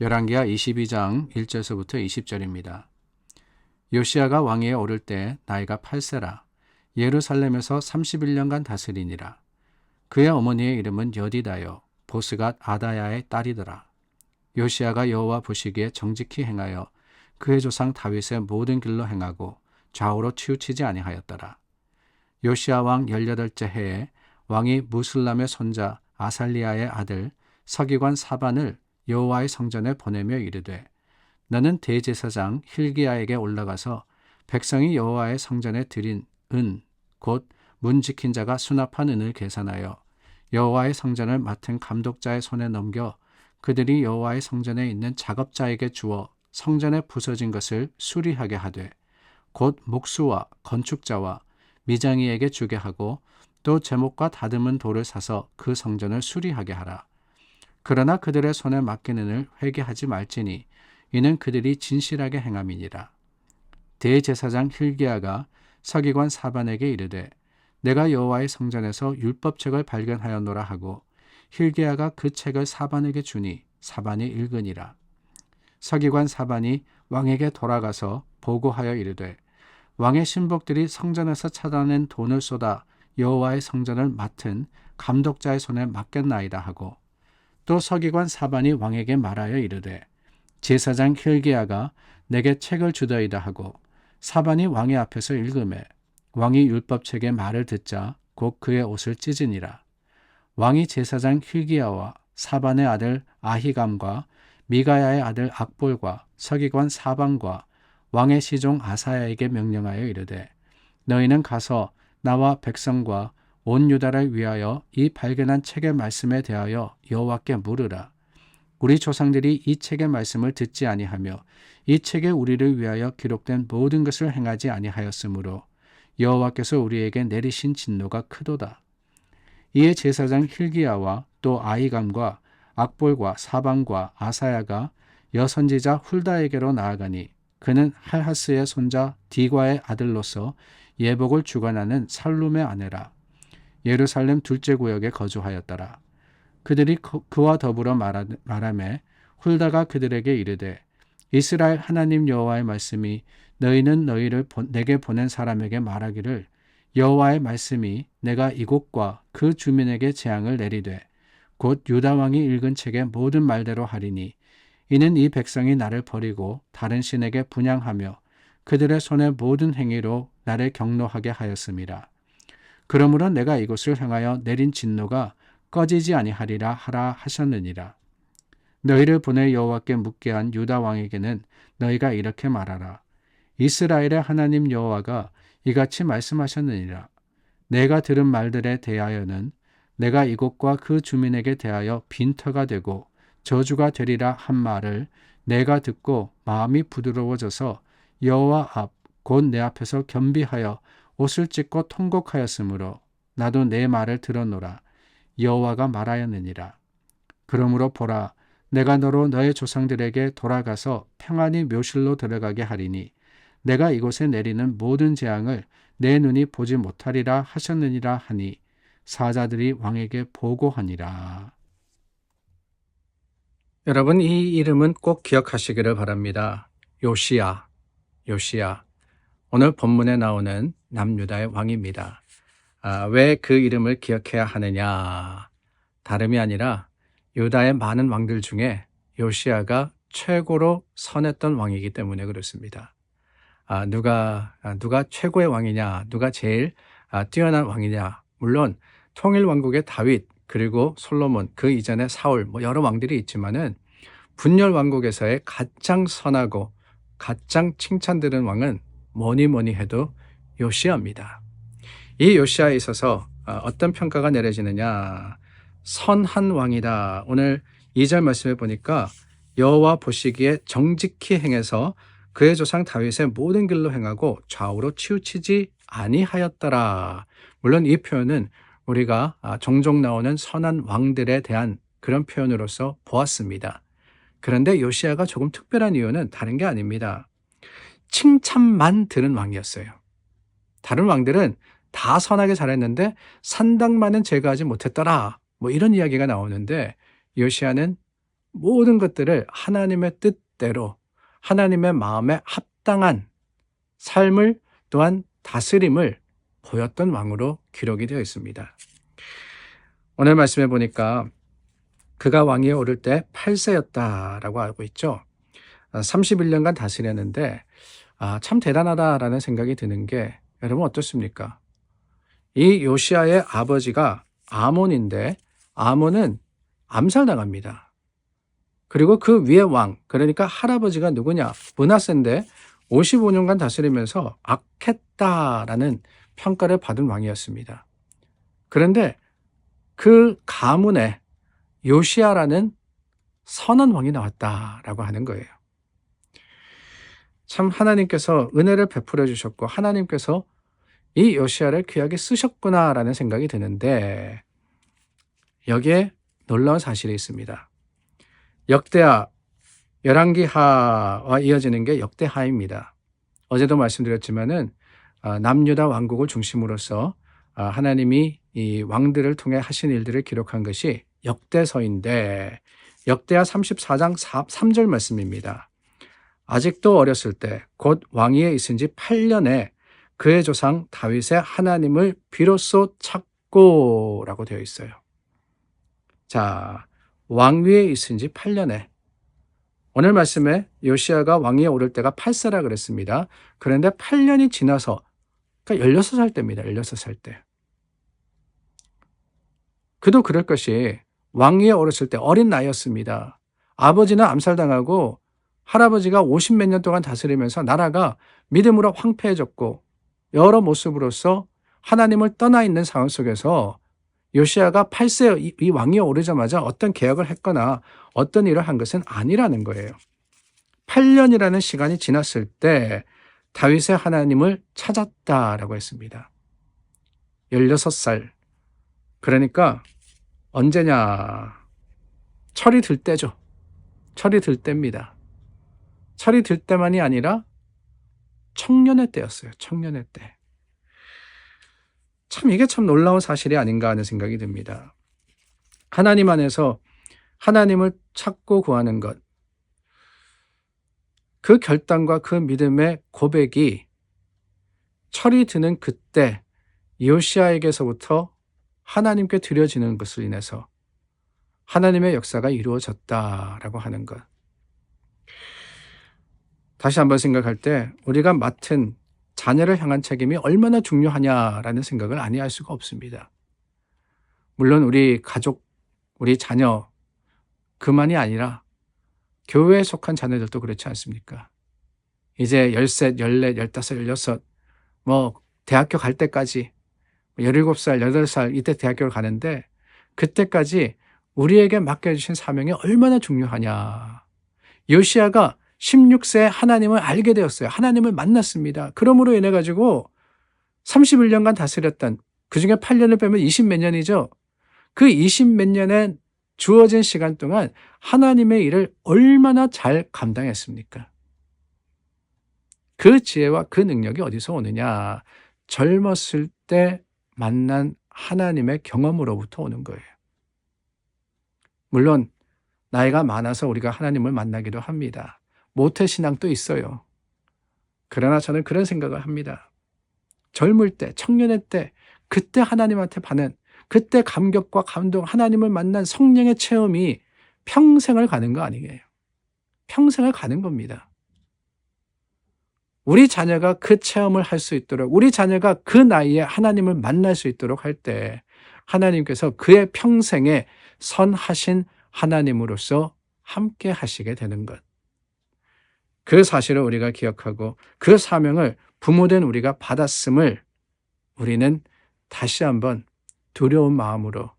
열왕기하 22장 1절서부터 20절입니다. 요시야가 왕위에 오를 때 나이가 8세라. 예루살렘에서 31년간 다스리니라. 그의 어머니의 이름은 여디다요 보스갓 아다야의 딸이더라. 요시야가 여호와 보시기에 정직히 행하여 그의 조상 다윗의 모든 길로 행하고 좌우로 치우치지 아니하였더라. 요시야 왕 18째 해에 왕이 무슬람의 손자 아살리야의 아들 서기관 사반을 여호와의 성전에 보내며 이르되 너는 대제사장 hil기야에게 올라가서 백성이 여호와의 성전에 드린 은 곧 문 지킨 자가 수납한 은을 계산하여 여호와의 성전을 맡은 감독자의 손에 넘겨 그들이 여호와의 성전에 있는 작업자에게 주어 성전에 부서진 것을 수리하게 하되 곧 목수와 건축자와 미장이에게 주게 하고 또 제목과 다듬은 돌을 사서 그 성전을 수리하게 하라. 그러나 그들의 손에 맡긴 은을 회개하지 말지니 이는 그들이 진실하게 행함이니라. 대제사장 hil기야가 서기관 사반에게 이르되 내가 여호와의 성전에서 율법책을 발견하였노라 하고 hil기야가 그 책을 사반에게 주니 사반이 읽으니라. 서기관 사반이 왕에게 돌아가서 보고하여 이르되 왕의 신복들이 성전에서 찾아낸 돈을 쏟아 여호와의 성전을 맡은 감독자의 손에 맡겼나이다 하고 또 서기관 사반이 왕에게 말하여 이르되 제사장 hil기야가 내게 책을 주더이다 하고 사반이 왕의 앞에서 읽으매 왕이 율법책의 말을 듣자 곧 그의 옷을 찢으니라. 왕이 제사장 hil기야와 사반의 아들 아히감과 미가야의 아들 악볼과 서기관 사반과 왕의 시종 아사야에게 명령하여 이르되 너희는 가서 나와 백성과 온 유다를 위하여 이 발견한 책의 말씀에 대하여 여호와께 물으라. 우리 조상들이 이 책의 말씀을 듣지 아니하며 이 책에 우리를 위하여 기록된 모든 것을 행하지 아니하였으므로 여호와께서 우리에게 내리신 진노가 크도다. 이에 제사장 hil기야와 또 아히감과 악볼과 사반과 아사야가 여선지자 훌다에게로 나아가니 그는 할하스의 손자 디과의 아들로서 예복을 주관하는 살룸의 아내라. 예루살렘 둘째 구역에 거주하였더라. 그들이 그와 더불어 말하매 훌다가 그들에게 이르되 이스라엘 하나님 여호와의 말씀이 너희는 너희를 내게 보낸 사람에게 말하기를 여호와의 말씀이 내가 이곳과 그 주민에게 재앙을 내리되 곧 유다 왕이 읽은 책의 모든 말대로 하리니 이는 이 백성이 나를 버리고 다른 신에게 분향하며 그들의 손의 모든 행위로 나를 경노하게 하였음이라. 그러므로 내가 이곳을 향하여 내린 진노가 꺼지지 아니하리라 하라 하셨느니라. 너희를 보내 여호와께 묻게 한 유다 왕에게는 너희가 이렇게 말하라. 이스라엘의 하나님 여호와가 이같이 말씀하셨느니라. 내가 들은 말들에 대하여는 내가 이곳과 그 주민에게 대하여 빈터가 되고 저주가 되리라 한 말을 내가 듣고 마음이 부드러워져서 여호와 앞 곧 내 앞에서 겸비하여 옷을 찢고 통곡하였으므로 나도 내 말을 들었노라. 여호와가 말하였느니라. 그러므로 보라, 내가 너로 너의 조상들에게 돌아가서 평안히 묘실로 들어가게 하리니 내가 이곳에 내리는 모든 재앙을 내 눈이 보지 못하리라 하셨느니라 하니 사자들이 왕에게 보고하니라. 여러분, 이 이름은 꼭 기억하시기를 바랍니다. 요시야. 오늘 본문에 나오는 남유다의 왕입니다. 왜 그 이름을 기억해야 하느냐? 다름이 아니라 유다의 많은 왕들 중에 요시야가 최고로 선했던 왕이기 때문에 그렇습니다. 누가 최고의 왕이냐? 누가 제일 뛰어난 왕이냐? 물론 통일 왕국의 다윗 그리고 솔로몬 그 이전에 사울 여러 왕들이 있지만은 분열 왕국에서의 가장 선하고 가장 칭찬들은 왕은 뭐니 해도 요시야입니다. 이 요시야에 있어서 어떤 평가가 내려지느냐? 선한 왕이다. 오늘 2절 말씀에 보니까 여호와 보시기에 정직히 행해서 그의 조상 다윗의 모든 길로 행하고 좌우로 치우치지 아니하였더라. 물론 이 표현은 우리가 종종 나오는 선한 왕들에 대한 그런 표현으로서 보았습니다. 그런데 요시야가 조금 특별한 이유는 다른 게 아닙니다. 칭찬만 들은 왕이었어요. 다른 왕들은 다 선하게 잘했는데 산당만은 제거하지 못했더라. 이런 이야기가 나오는데 요시야는 모든 것들을 하나님의 뜻대로 하나님의 마음에 합당한 삶을 또한 다스림을 보였던 왕으로 기록이 되어 있습니다. 오늘 말씀해 보니까 그가 왕위에 오를 때 8세였다라고 알고 있죠. 31년간 다스렸는데 참 대단하다라는 생각이 드는 게 여러분 어떻습니까? 이 요시아의 아버지가 아몬인데 아몬은 암살당합니다. 그리고 그 위에 왕, 그러니까 할아버지가 누구냐? 므낫세인데 55년간 다스리면서 악했다라는 평가를 받은 왕이었습니다. 그런데 그 가문에 요시아라는 선한 왕이 나왔다라고 하는 거예요. 참 하나님께서 은혜를 베풀어 주셨고 하나님께서 이 요시아를 귀하게 쓰셨구나라는 생각이 드는데 여기에 놀라운 사실이 있습니다. 역대하, 열왕기하와 이어지는 게 역대하입니다. 어제도 말씀드렸지만은 남유다 왕국을 중심으로서 하나님이 이 왕들을 통해 하신 일들을 기록한 것이 역대서인데 역대하 34장 3절 말씀입니다. 아직도 어렸을 때 곧 왕위에 있은 지 8년에 그의 조상 다윗의 하나님을 비로소 찾고 라고 되어 있어요. 자, 왕위에 있은 지 8년에 오늘 말씀에 요시아가 왕위에 오를 때가 8세라 그랬습니다. 그런데 8년이 지나서 그러니까 16살 때입니다. 16살 때. 그도 그럴 것이 왕위에 오르실 때 어린 나이였습니다. 아버지는 암살당하고 할아버지가 50몇 년 동안 다스리면서 나라가 믿음으로 황폐해졌고 여러 모습으로서 하나님을 떠나 있는 상황 속에서 요시아가 8세 이 왕위에 오르자마자 어떤 개혁을 했거나 어떤 일을 한 것은 아니라는 거예요. 8년이라는 시간이 지났을 때 다윗의 하나님을 찾았다라고 했습니다. 16살. 그러니까 언제냐? 철이 들 때죠. 철이 들 때입니다. 철이 들 때만이 아니라 청년의 때였어요. 청년의 때. 참 이게 참 놀라운 사실이 아닌가 하는 생각이 듭니다. 하나님 안에서 하나님을 찾고 구하는 것, 그 결단과 그 믿음의 고백이 철이 드는 그때 요시아에게서부터 하나님께 드려지는 것을 인해서 하나님의 역사가 이루어졌다라고 하는 것. 다시 한번 생각할 때 우리가 맡은 자녀를 향한 책임이 얼마나 중요하냐라는 생각을 아니할 수가 없습니다. 물론 우리 가족, 우리 자녀 그만이 아니라 교회에 속한 자녀들도 그렇지 않습니까? 이제 13, 14, 15, 16 대학교 갈 때까지 17살, 8살 이때 대학교를 가는데 그때까지 우리에게 맡겨주신 사명이 얼마나 중요하냐. 요시아가 16세에 하나님을 알게 되었어요. 하나님을 만났습니다. 그러므로 인해 가지고 31년간 다스렸던 그중에 8년을 빼면 20몇 년이죠. 그 20몇 년에 주어진 시간 동안 하나님의 일을 얼마나 잘 감당했습니까? 그 지혜와 그 능력이 어디서 오느냐? 젊었을 때 만난 하나님의 경험으로부터 오는 거예요. 물론 나이가 많아서 우리가 하나님을 만나기도 합니다. 모태신앙도 있어요. 그러나 저는 그런 생각을 합니다. 젊을 때, 청년의 때, 그때 하나님한테 받는, 그때 감격과 감동, 하나님을 만난 성령의 체험이 평생을 가는 거 아니에요. 평생을 가는 겁니다. 우리 자녀가 그 체험을 할 수 있도록, 우리 자녀가 그 나이에 하나님을 만날 수 있도록 할 때 하나님께서 그의 평생에 선하신 하나님으로서 함께 하시게 되는 것. 그 사실을 우리가 기억하고 그 사명을 부모된 우리가 받았음을 우리는 다시 한번 두려운 마음으로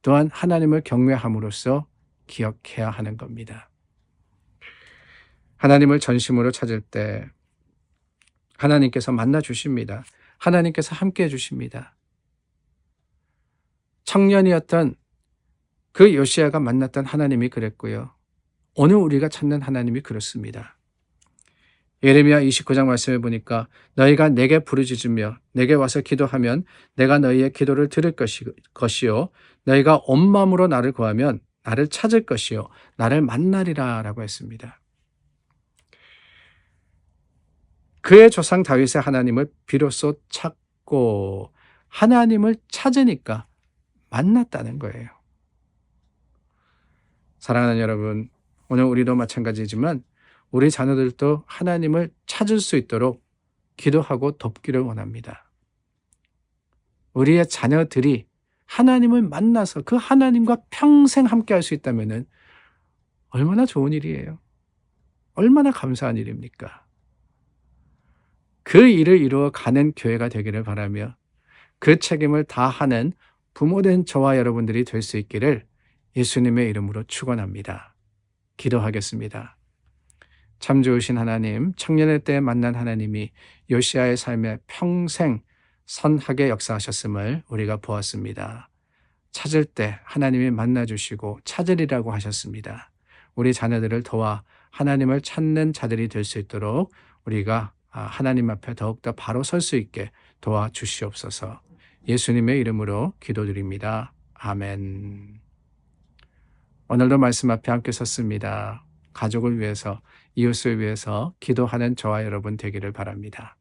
또한 하나님을 경외함으로써 기억해야 하는 겁니다. 하나님을 전심으로 찾을 때 하나님께서 만나 주십니다. 하나님께서 함께 해 주십니다. 청년이었던 그 요시아가 만났던 하나님이 그랬고요. 오늘 우리가 찾는 하나님이 그렇습니다. 예레미야 29장 말씀을 보니까 너희가 내게 부르짖으며 내게 와서 기도하면 내가 너희의 기도를 들을 것이요 너희가 온 마음으로 나를 구하면 나를 찾을 것이요 나를 만나리라 라고 했습니다. 그의 조상 다윗의 하나님을 비로소 찾고 하나님을 찾으니까 만났다는 거예요. 사랑하는 여러분, 오늘 우리도 마찬가지지만 우리 자녀들도 하나님을 찾을 수 있도록 기도하고 돕기를 원합니다. 우리의 자녀들이 하나님을 만나서 그 하나님과 평생 함께 할 수 있다면 얼마나 좋은 일이에요. 얼마나 감사한 일입니까? 그 일을 이루어 가는 교회가 되기를 바라며 그 책임을 다하는 부모된 저와 여러분들이 될 수 있기를 예수님의 이름으로 축원합니다. 기도하겠습니다. 참 좋으신 하나님, 청년의 때에 만난 하나님이 요시아의 삶에 평생 선하게 역사하셨음을 우리가 보았습니다. 찾을 때 하나님이 만나주시고 찾으리라고 하셨습니다. 우리 자녀들을 도와 하나님을 찾는 자들이 될 수 있도록 우리가 하나님 앞에 더욱더 바로 설 수 있게 도와주시옵소서. 예수님의 이름으로 기도드립니다. 아멘. 오늘도 말씀 앞에 함께 섰습니다. 가족을 위해서, 이웃을 위해서 기도하는 저와 여러분 되기를 바랍니다.